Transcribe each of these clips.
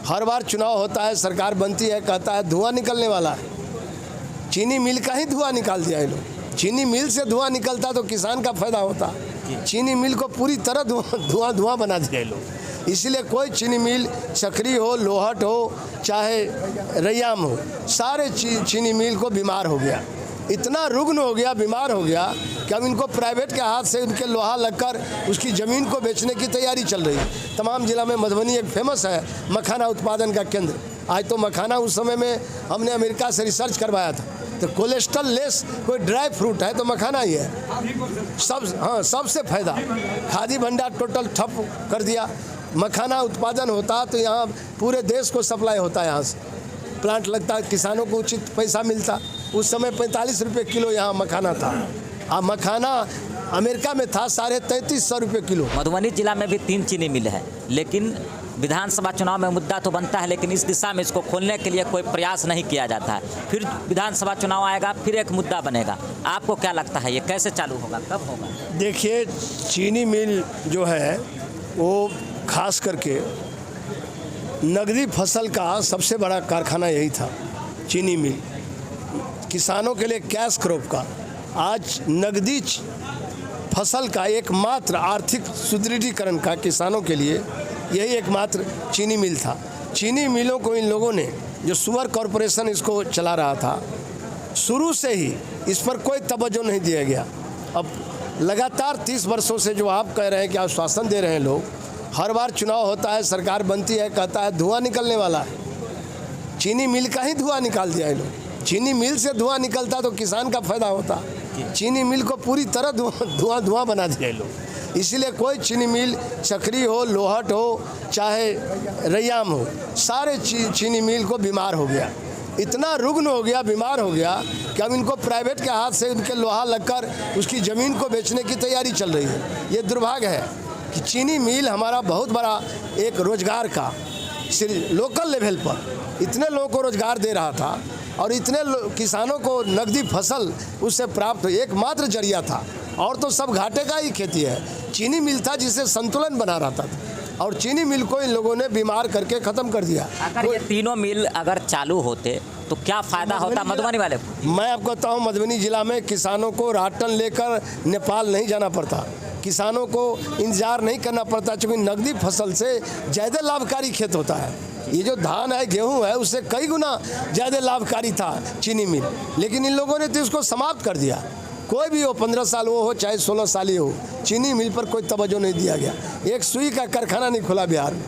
हर बार चुनाव होता है, सरकार बनती है, कहता है धुआं निकलने वाला है। चीनी मिल का ही धुआं निकाल दिया ये लोग। चीनी मिल से धुआं निकलता तो किसान का फायदा होता। चीनी मिल को पूरी तरह धुआं बना दिया ये लोग। इसीलिए कोई चीनी मिल, चक्री हो, लोहट हो, चाहे रैयाम हो, सारे चीनी मिल को बीमार हो गया। इतना रुग्ण हो गया, बीमार हो गया कि अब इनको प्राइवेट के हाथ से उनके लोहा लगकर उसकी ज़मीन को बेचने की तैयारी चल रही है। तमाम जिला में मधुबनी एक फेमस है मखाना उत्पादन का केंद्र। आज तो मखाना उस समय में हमने अमेरिका से रिसर्च करवाया था, तो कोलेस्ट्रॉल लेस कोई ड्राई फ्रूट है तो मखाना ही है। सबसे फायदा। खादी भंडार टोटल ठप कर दिया। मखाना उत्पादन होता तो यहाँ पूरे देश को सप्लाई होता, यहाँ से प्लांट लगता, किसानों को उचित पैसा मिलता। उस समय 45 रुपये किलो यहाँ मखाना था। अब मखाना अमेरिका में था 3350 रुपये किलो। मधुबनी जिला में भी 3 चीनी मिल है, लेकिन विधानसभा चुनाव में मुद्दा तो बनता है, लेकिन इस दिशा में इसको खोलने के लिए कोई प्रयास नहीं किया जाता है। फिर विधानसभा चुनाव आएगा, फिर एक मुद्दा बनेगा। आपको क्या लगता है ये कैसे चालू होगा, कब होगा? देखिए, चीनी मिल जो है वो खास करके नगदी फसल का सबसे बड़ा कारखाना यही था। चीनी मिल किसानों के लिए कैश क्रॉप का, आज नगदी फसल का एकमात्र आर्थिक सुदृढ़ीकरण का किसानों के लिए यही एकमात्र चीनी मिल था। चीनी मिलों को इन लोगों ने, जो सुअर कॉरपोरेशन इसको चला रहा था, शुरू से ही इस पर कोई तवज्जो नहीं दिया गया। अब लगातार 30 वर्षों से जो आप कह रहे हैं कि आश्वासन दे रहे हैं लोग, हर बार चुनाव होता है, सरकार बनती है, कहता है धुआं निकलने वाला है। चीनी मिल का ही धुआं निकाल दिया ये लोग। चीनी मिल से धुआं निकलता तो किसान का फायदा होता। चीनी मिल को पूरी तरह धुआं बना दिया ये लोग। इसीलिए कोई चीनी मिल, चक्री हो, लोहट हो, चाहे रैयाम हो, सारे चीनी मिल को बीमार हो गया। इतना रुग्ण हो गया, बीमार हो गया कि अब इनको प्राइवेट के हाथ से उनके लोहा लगकर उसकी ज़मीन को बेचने की तैयारी चल रही है। ये दुर्भाग्य है कि चीनी मिल हमारा बहुत बड़ा एक रोजगार का, लोकल लेवल पर इतने लोगों को रोजगार दे रहा था और इतने किसानों को नकदी फसल उससे प्राप्त हो, एकमात्र जरिया था। और तो सब घाटे का ही खेती है। चीनी मिल था जिसे संतुलन बना रहा था, और चीनी मिल को इन लोगों ने बीमार करके ख़त्म कर दिया। अगर ये तीनों मिल अगर चालू होते तो क्या फ़ायदा होता मधुबनी वाले को? मैं आपको बताऊँ, मधुबनी जिला में किसानों को राशन लेकर नेपाल नहीं जाना पड़ता, किसानों को इंतजार नहीं करना पड़ता, क्योंकि नकदी फसल से ज़्यादा लाभकारी खेत होता है। ये जो धान है, गेहूं है, उससे कई गुना ज़्यादा लाभकारी था चीनी मिल, लेकिन इन लोगों ने तो इसको समाप्त कर दिया। कोई भी हो, 15 साल वो हो चाहे 16 साल ही हो, चीनी मिल पर कोई तवज्जो नहीं दिया गया। एक सुई का कारखाना नहीं खुला बिहार में।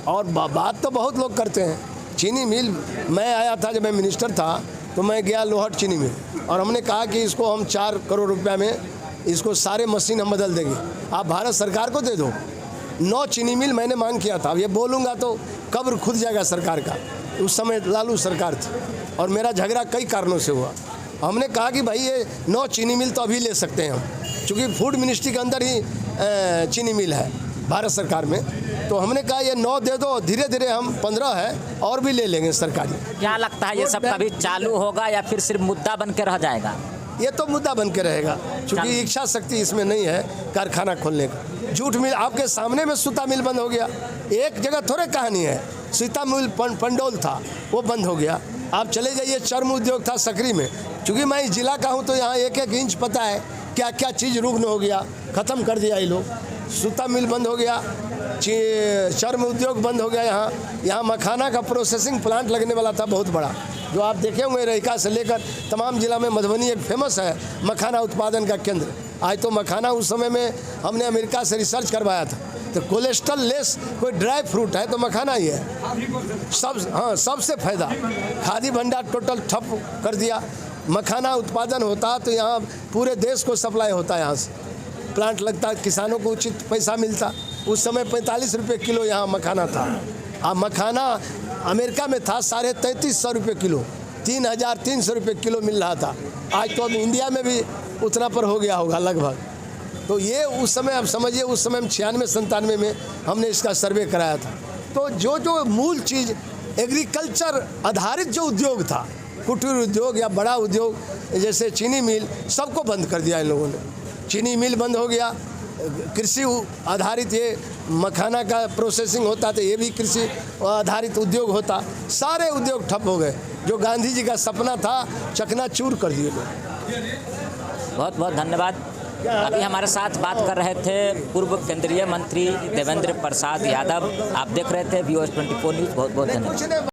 और बात तो बहुत लोग करते हैं चीनी मिल। मैं आया था, जब मैं मिनिस्टर था तो मैं गया लोहट चीनी मिल, और हमने कहा कि इसको हम 4 करोड़ रुपया में इसको सारे मशीन हम बदल देंगे, आप भारत सरकार को दे दो। 9 चीनी मिल मैंने मांग किया था। अब ये बोलूँगा तो कब्र खुद जाएगा सरकार का। उस समय लालू सरकार थी और मेरा झगड़ा कई कारणों से हुआ। हमने कहा कि भाई ये 9 चीनी मिल तो अभी ले सकते हैं हम, क्योंकि फूड मिनिस्ट्री के अंदर ही चीनी मिल है भारत सरकार में। तो हमने कहा ये 9 दे दो, धीरे धीरे हम 15 है और भी ले लेंगे सरकारी। क्या लगता है ये सब कभी चालू होगा या फिर सिर्फ मुद्दा बन के रह जाएगा? ये तो मुद्दा बन के रहेगा, क्योंकि इच्छा शक्ति इसमें नहीं है कारखाना खोलने का। जूट मिल आपके सामने में, सूता मिल बंद हो गया। एक जगह थोड़े कहानी है, सूता मिल पंडोल था वो बंद हो गया। आप चले जाइए, चर्म उद्योग था सकरी में। चूँकि मैं इस जिला का हूँ तो यहाँ एक एक इंच पता है क्या क्या चीज़ रुग्ण हो गया, ख़त्म कर दिया ये लोग। सूता मिल बंद हो गया, चर्म उद्योग बंद हो गया। यहाँ मखाना का प्रोसेसिंग प्लांट लगने वाला था बहुत बड़ा, जो आप देखे होंगे रहिका से लेकर तमाम जिला में मधुबनी एक फेमस है मखाना उत्पादन का केंद्र। आज तो मखाना उस समय में हमने अमेरिका से रिसर्च करवाया था, तो कोलेस्ट्रॉल लेस कोई ड्राई फ्रूट है तो मखाना ही है। सबसे फायदा। खादी भंडार टोटल ठप कर दिया। मखाना उत्पादन होता तो यहाँ पूरे देश को सप्लाई होता, यहाँ से प्लांट लगता, किसानों को उचित पैसा मिलता। उस समय 45 रुपये किलो यहाँ मखाना था। अब मखाना अमेरिका में था 3350 रुपये किलो, 3300 रुपये किलो मिल रहा था। आज तो अब इंडिया में भी उतना पर हो गया होगा लगभग। तो ये उस समय आप समझिए, उस समय 96-97 में हमने इसका सर्वे कराया था। तो जो मूल चीज़ एग्रीकल्चर आधारित जो उद्योग था, कुटीर उद्योग या बड़ा उद्योग जैसे चीनी मिल, सबको बंद कर दिया इन लोगों ने। चीनी मिल बंद हो गया, कृषि आधारित ये मखाना का प्रोसेसिंग होता तो ये भी कृषि आधारित उद्योग होता। सारे उद्योग ठप हो गए। जो गांधी जी का सपना था चकनाचूर कर दिए लोग। बहुत बहुत धन्यवाद। अभी हमारे साथ बात कर रहे थे पूर्व केंद्रीय मंत्री देवेंद्र प्रसाद यादव। आप देख रहे थे VOS 24 न्यूज़। बहुत बहुत धन्यवाद।